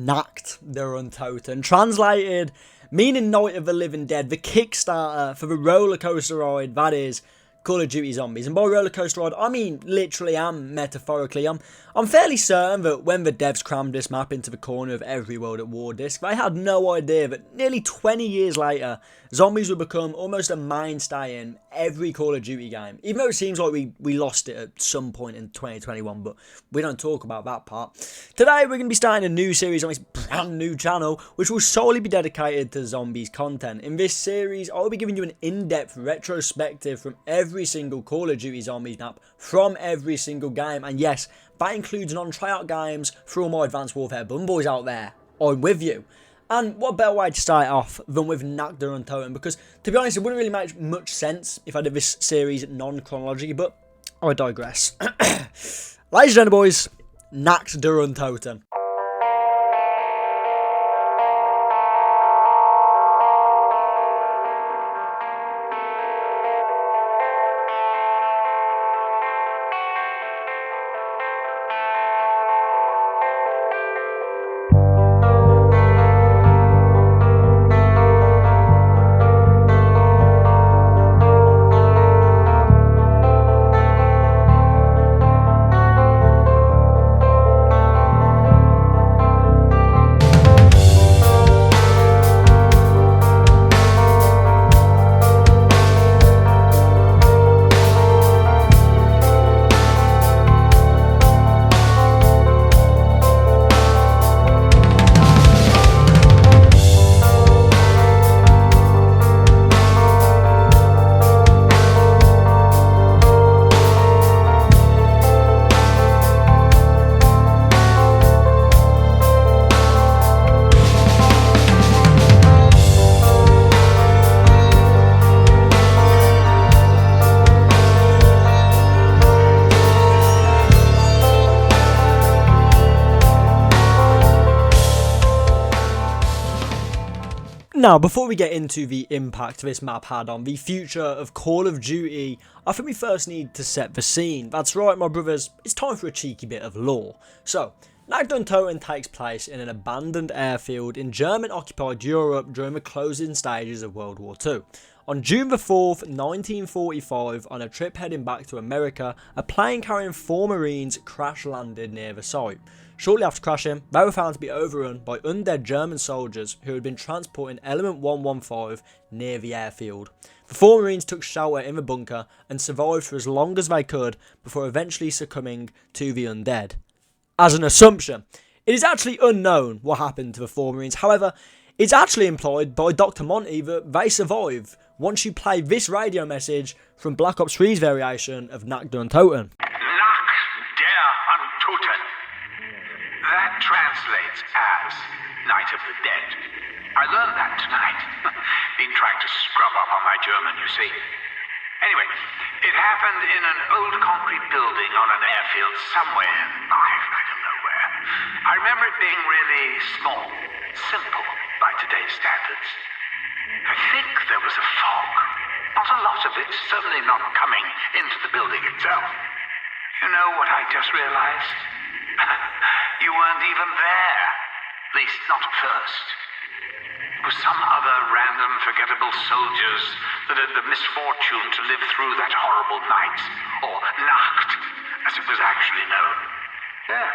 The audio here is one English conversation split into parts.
Nacht Der Untoten, translated meaning Night of the Living Dead, the Kickstarter for the rollercoaster ride that is Call of Duty Zombies. And by rollercoaster ride, I mean literally and metaphorically. I'm fairly certain that when the devs crammed this map into the corner of every World at War disc, they had no idea that nearly 20 years later, zombies would become almost a mainstay in every Call of Duty game. Even though it seems like we lost it at some point in 2021, but we don't talk about that part. Today, we're going to be starting a new series on this brand new channel, which will solely be dedicated to zombies content. In this series, I'll be giving you an in-depth retrospective from every single Call of Duty Zombies map, from every single game, and yes, that includes non-tryout games for all my Advanced Warfare bum boys out there. I'm with you. And what better way to start off than with Nacht Der Untoten, because to be honest, it wouldn't really make much sense if I did this series non-chronologically, but I digress. Ladies and gentlemen, boys, Nacht Der Untoten. Now, before we get into the impact this map had on the future of Call of Duty, I think we first need to set the scene. That's right, my brothers, it's time for a cheeky bit of lore. So, Nacht Der Untoten takes place in an abandoned airfield in German-occupied Europe during the closing stages of World War II. On June the 4th, 1945, on a trip heading back to America, a plane carrying 4 Marines crash-landed near the site. Shortly after crashing, they were found to be overrun by undead German soldiers who had been transporting Element 115 near the airfield. The 4 Marines took shelter in the bunker and survived for as long as they could before eventually succumbing to the undead. As an assumption, it is actually unknown what happened to the 4 Marines. However, it's actually implied by Dr. Monty that they survived once you play this radio message from Black Ops 3's variation of Nacht Der Untoten. Nacht Der Untoten. That translates as Night of the Dead. I learned that tonight. Been trying to scrub up on my German, you see. Anyway, it happened in an old concrete building on an airfield somewhere. I don't know where. I remember it being really small, simple by today's standards. I think there was a fog. Not a lot of it, certainly not coming into the building itself. You know what I just realized? You weren't even there. At least not at first. It was some other random, forgettable soldiers that had the misfortune to live through that horrible night, or Nacht, as it was actually known. Yeah,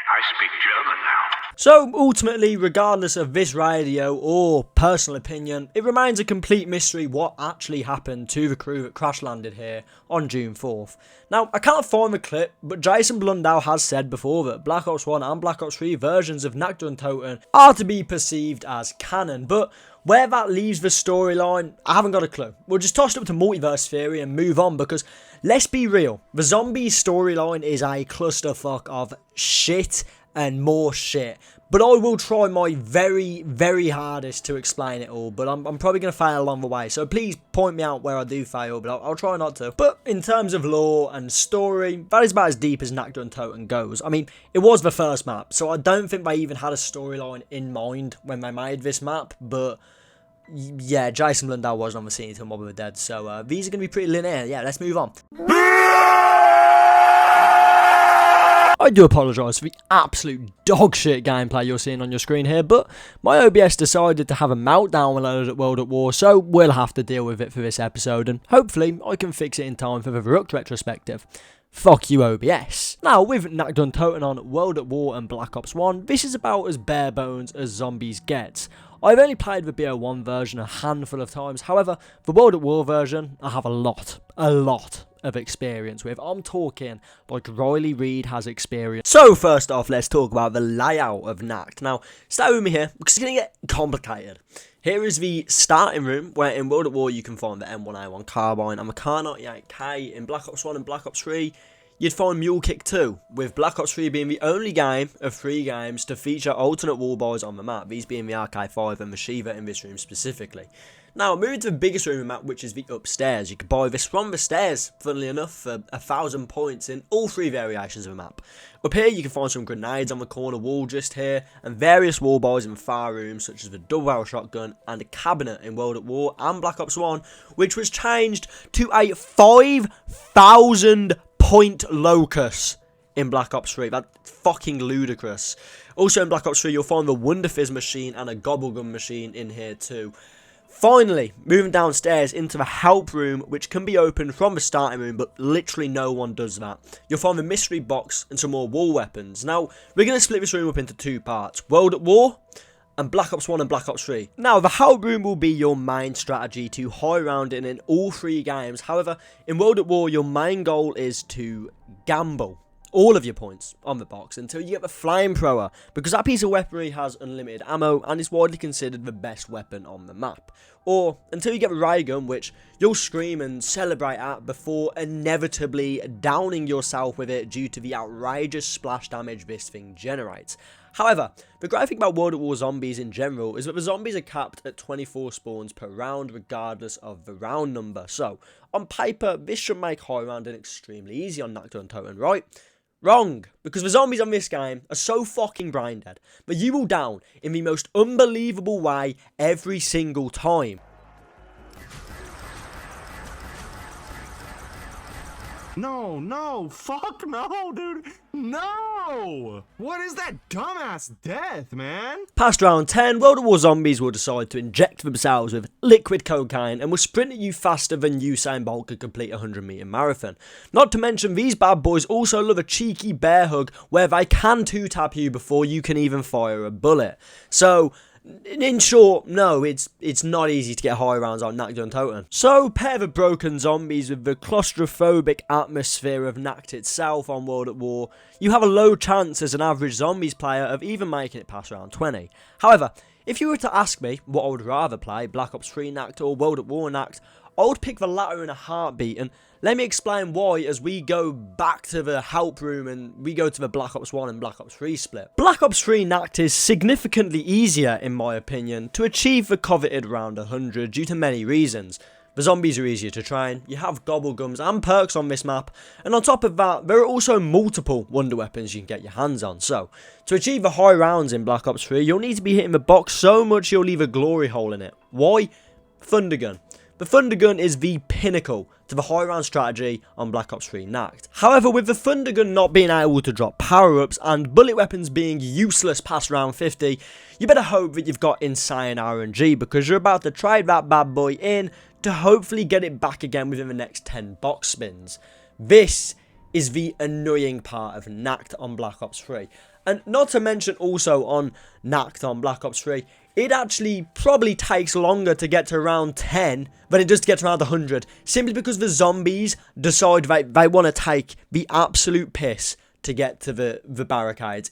I speak German now. So, ultimately, regardless of this radio or personal opinion, it remains a complete mystery what actually happened to the crew that crash landed here on June 4th. Now, I can't find the clip, but Jason Blundell has said before that Black Ops 1 and Black Ops 3 versions of Nacht Der Untoten are to be perceived as canon, but where that leaves the storyline, I haven't got a clue. We'll just toss it up to multiverse theory and move on, because let's be real, the zombies storyline is a clusterfuck of shit and more shit. But I will try my very, very hardest to explain it all. But I'm probably going to fail along the way. So please point me out where I do fail. But I'll try not to. But in terms of lore and story, that is about as deep as Nacht Der Untoten goes. I mean, it was the first map. So I don't think they even had a storyline in mind when they made this map. But yeah, Jason Blundell wasn't on the scene until Mob of the Dead. So these are going to be pretty linear. Yeah, let's move on. I do apologise for the absolute dog shit gameplay you're seeing on your screen here, but my OBS decided to have a meltdown when I loaded at World at War, so we'll have to deal with it for this episode, and hopefully I can fix it in time for the Rook retrospective. Fuck you, OBS. Now, with Nacht Der Untoten on World at War and Black Ops 1, this is about as bare bones as zombies gets. I've only played the BO1 version a handful of times, however, the World at War version, I have a lot of experience with. I'm talking like Riley Reid has experience. So first off, let's talk about the layout of Nacht. Now, stay with me here, because it's going to get complicated. Here is the starting room, where in World at War you can find the M1A1 carbine and the Kar 98K. In Black Ops 1 and Black Ops 3, you'd find Mule Kick 2, with Black Ops 3 being the only game of 3 games to feature alternate wall buys on the map, these being the RK5 and the Shiva in this room specifically. Now, moving to the biggest room in the map, which is the upstairs. You can buy this from the stairs, funnily enough, for 1,000 points in all 3 variations of the map. Up here, you can find some grenades on the corner wall just here, and various wall buys in the far rooms, such as the double barrel shotgun and a cabinet in World at War and Black Ops 1, which was changed to a 5,000 point locus in Black Ops 3. That's fucking ludicrous. Also in Black Ops 3, you'll find the Wonder Fizz machine and a Gobblegum machine in here too. Finally, moving downstairs into the help room, which can be opened from the starting room, but literally no one does that. You'll find the mystery box and some more wall weapons. Now, we're going to split this room up into 2 parts. World at War and Black Ops 1 and Black Ops 3. Now, the help room will be your main strategy to high round in all 3 games. However, in World at War, your main goal is to gamble all of your points on the box until you get the flamethrower, because that piece of weaponry has unlimited ammo and is widely considered the best weapon on the map. Or until you get the ray gun, which you'll scream and celebrate at before inevitably downing yourself with it due to the outrageous splash damage this thing generates. However, the great thing about World at War zombies in general is that the zombies are capped at 24 spawns per round regardless of the round number. So, on paper, this should make high rounding extremely easy on Nacht Der Untoten, right? Wrong, because the zombies on this game are so fucking brain dead that you will down in the most unbelievable way every single time. No, fuck no, dude. No! What is that dumbass death, man? Past round 10, World at War zombies will decide to inject themselves with liquid cocaine and will sprint at you faster than Usain Bolt could complete a 100-meter marathon. Not to mention, these bad boys also love a cheeky bear hug where they can two-tap you before you can even fire a bullet. So, in short, no, it's not easy to get high rounds on Nacht Der Untoten. So, pair the broken zombies with the claustrophobic atmosphere of Nacht itself on World at War, you have a low chance as an average zombies player of even making it past round 20. However, if you were to ask me what I would rather play, Black Ops 3 Nacht or World at War Nacht, I would pick the latter in a heartbeat, and let me explain why as we go back to the help room and we go to the Black Ops 1 and Black Ops 3 split. Black Ops 3 Nacht is significantly easier, in my opinion, to achieve the coveted round 100 due to many reasons. The zombies are easier to train, you have gobblegums and perks on this map, and on top of that, there are also multiple wonder weapons you can get your hands on. So, to achieve the high rounds in Black Ops 3, you'll need to be hitting the box so much you'll leave a glory hole in it. Why? Thundergun. The Thundergun is the pinnacle to the high round strategy on Black Ops 3 Nacht. However, with the Thundergun not being able to drop power-ups and bullet weapons being useless past round 50, you better hope that you've got insane RNG, because you're about to trade that bad boy in to hopefully get it back again within the next 10 box spins. This is the annoying part of Nacht on Black Ops 3. And not to mention also on Nacht on Black Ops 3, it actually probably takes longer to get to round 10 than it does to get to round 100, simply because the zombies decide they want to take the absolute piss to get to the barricades.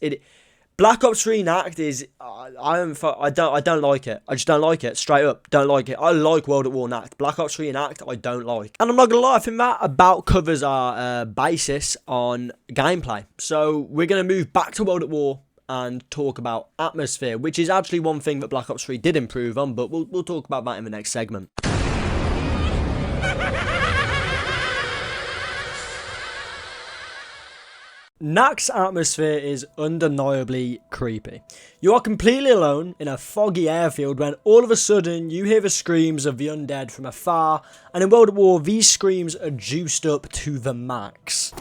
Black Ops 3 Nacht is, I don't like it. I just don't like it, straight up, don't like it. I like World at War Nacht. Black Ops 3 Nacht, I don't like. And I'm not gonna lie, I think that about covers our basis on gameplay. So we're gonna move back to World at War and talk about atmosphere, which is actually one thing that Black Ops 3 did improve on, but we'll talk about that in the next segment. Nacht's atmosphere is undeniably creepy. You are completely alone in a foggy airfield when all of a sudden you hear the screams of the undead from afar, and in World at War these screams are juiced up to the max.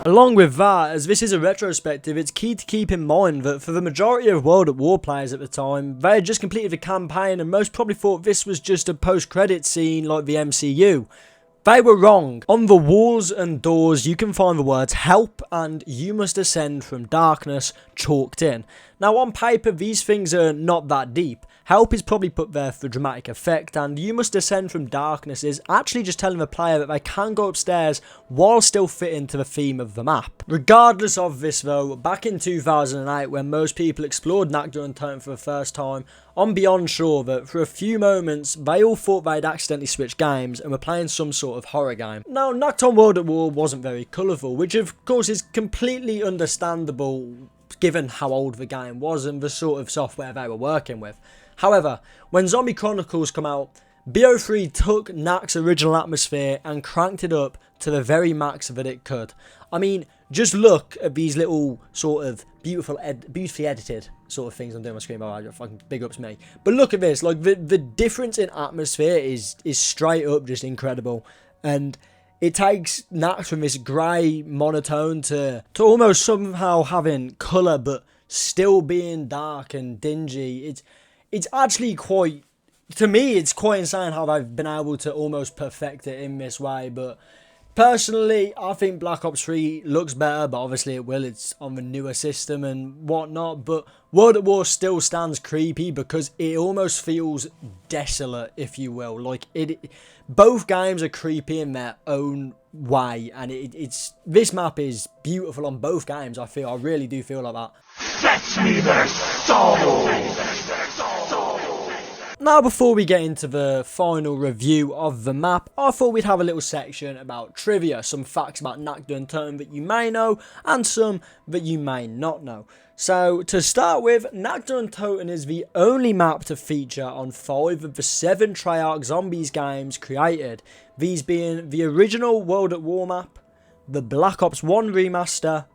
Along with that, as this is a retrospective, it's key to keep in mind that for the majority of World at War players at the time, they had just completed the campaign and most probably thought this was just a post-credit scene like the MCU. They were wrong. On the walls and doors you can find the words help and you must ascend from darkness chalked in. Now on paper these things are not that deep. Help is probably put there for dramatic effect, and you must ascend from darkness is actually just telling the player that they can go upstairs while still fitting to the theme of the map. Regardless of this though, back in 2008 when most people explored Nacht Der Untoten for the first time, I'm beyond sure that for a few moments they all thought they'd accidentally switched games and were playing some sort of horror game. Now Nacht on World at War wasn't very colourful, which of course is completely understandable given how old the game was and the sort of software they were working with. However, when Zombie Chronicles come out, BO3 took Nacht's original atmosphere and cranked it up to the very max that it could. I mean, just look at these little sort of beautifully edited sort of things I'm doing on my screen. Oh, fucking big ups me. But look at this, like the difference in atmosphere is straight up just incredible. And it takes Nacht from this grey monotone to almost somehow having colour but still being dark and dingy. It's actually quite, to me, it's quite insane how they've been able to almost perfect it in this way. But personally, I think Black Ops 3 looks better, but obviously it will. It's on the newer system and whatnot. But World at War still stands creepy because it almost feels desolate, if you will. Like both games are creepy in their own way, and it's this map is beautiful on both games. I really do feel like that. Fetch me their soul! Now before we get into the final review of the map, I thought we'd have a little section about trivia, some facts about Nacht Der Untoten that you may know and some that you may not know. So to start with, Nacht Der Untoten is the only map to feature on 5 of the 7 Treyarch Zombies games created, these being the original World at War map, the Black Ops 1 remaster.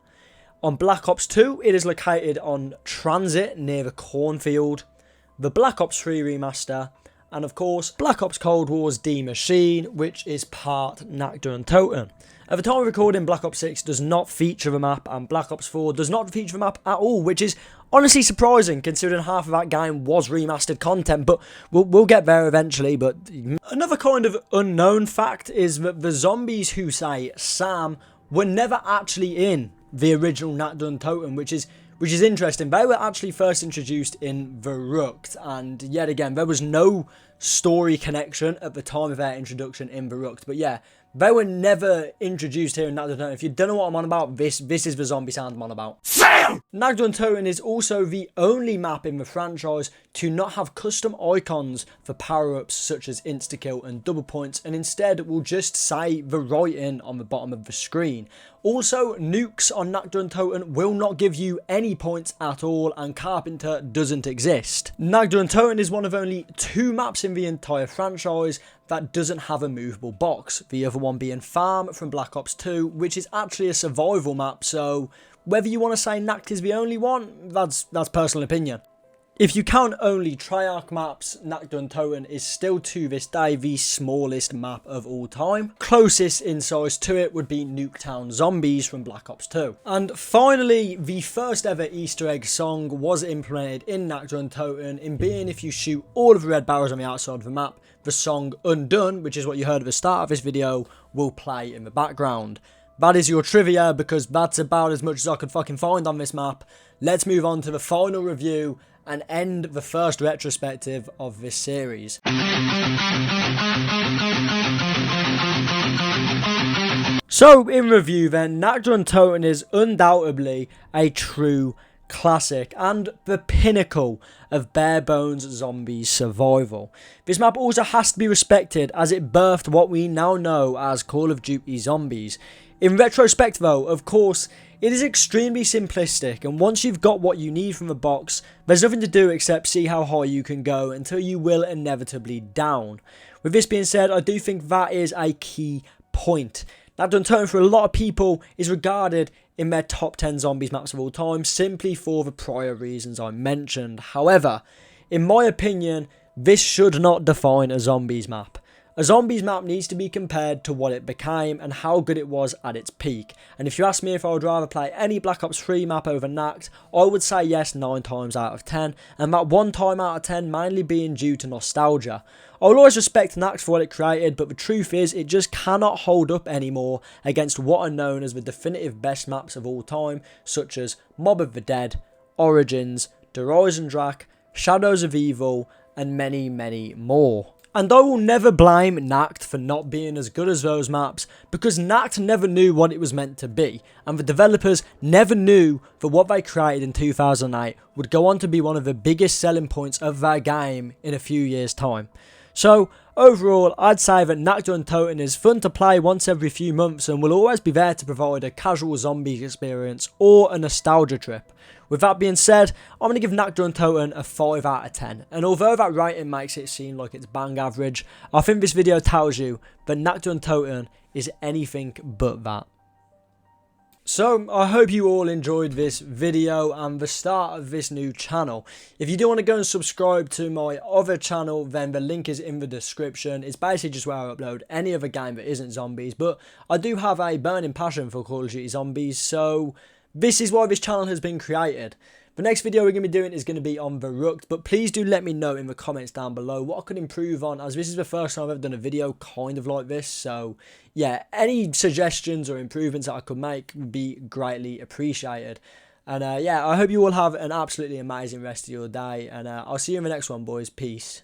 On Black Ops 2 it is located on Transit near the cornfield, the Black Ops 3 remaster, and of course Black Ops Cold War's D Machine, which is part Nacht Der Untoten. At the time of recording, Black Ops 6 does not feature the map, and Black Ops 4 does not feature the map at all, which is honestly surprising considering half of that game was remastered content, but we'll get there eventually. But another kind of unknown fact is that the zombies who say Sam were never actually in the original Nacht Der Untoten, which is interesting. They were actually first introduced in Verrückt, and yet again there was no story connection at the time of their introduction in Verrückt. But yeah, they were never introduced here in Nacht Der Untoten. If you don't know what I'm on about, this is the zombie sound I'm on about. Sam! Nacht Der Untoten is also the only map in the franchise to not have custom icons for power-ups such as insta-kill and double points, and instead will just say the writing on the bottom of the screen. Also, nukes on Nacht Der Untoten will not give you any points at all, and Carpenter doesn't exist. Nacht Der Untoten is one of only 2 maps in the entire franchise that doesn't have a movable box, the other one being Farm from Black Ops 2, which is actually a survival map, so whether you want to say Nacht is the only one, that's personal opinion. If you count only Treyarch maps, Nacht Der Untoten is still to this day the smallest map of all time. Closest in size to it would be Nuketown Zombies from Black Ops 2. And finally, the first ever Easter egg song was implemented in Nacht Der Untoten, in being if you shoot all of the red barrels on the outside of the map, the song Undone, which is what you heard at the start of this video, will play in the background. That is your trivia, because that's about as much as I could fucking find on this map. Let's move on to the final review and end the first retrospective of this series. So in review then, Nacht Der Untoten is undoubtedly a true classic and the pinnacle of Barebines Zombies survival. This map also has to be respected as it birthed what we now know as Call of Duty Zombies. In retrospect though, of course, it is extremely simplistic, and once you've got what you need from the box, there's nothing to do except see how high you can go until you will inevitably down. With this being said, I do think that is a key point. Nacht Der Untoten for a lot of people is regarded in their top 10 zombies maps of all time simply for the prior reasons I mentioned. However, in my opinion, this should not define a zombies map. A zombies map needs to be compared to what it became and how good it was at its peak. And if you ask me if I would rather play any Black Ops 3 map over Nacht, I would say yes 9 times out of 10, and that 1 time out of 10 mainly being due to nostalgia. I will always respect Nacht for what it created, but the truth is it just cannot hold up anymore against what are known as the definitive best maps of all time, such as Mob of the Dead, Origins, Der Eisendrache, Shadows of Evil, and many, many more. And I will never blame Nacht for not being as good as those maps, because Nacht never knew what it was meant to be, and the developers never knew that what they created in 2008 would go on to be one of the biggest selling points of their game in a few years' time. So, overall, I'd say that Nacht Der Untoten is fun to play once every few months and will always be there to provide a casual zombie experience or a nostalgia trip. With that being said, I'm going to give Nacht Der Untoten a 5 out of 10, and although that rating makes it seem like it's bang average, I think this video tells you that Nacht Der Untoten is anything but that. So, I hope you all enjoyed this video and the start of this new channel. If you do want to go and subscribe to my other channel, then the link is in the description. It's basically just where I upload any other game that isn't zombies, but I do have a burning passion for Call of Duty Zombies, so this is why this channel has been created. The next video we're going to be doing is going to be on the Rukt, but please do let me know in the comments down below what I could improve on, as this is the first time I've ever done a video kind of like this. So yeah, any suggestions or improvements that I could make would be greatly appreciated. And yeah, I hope you all have an absolutely amazing rest of your day, and I'll see you in the next one, boys. Peace.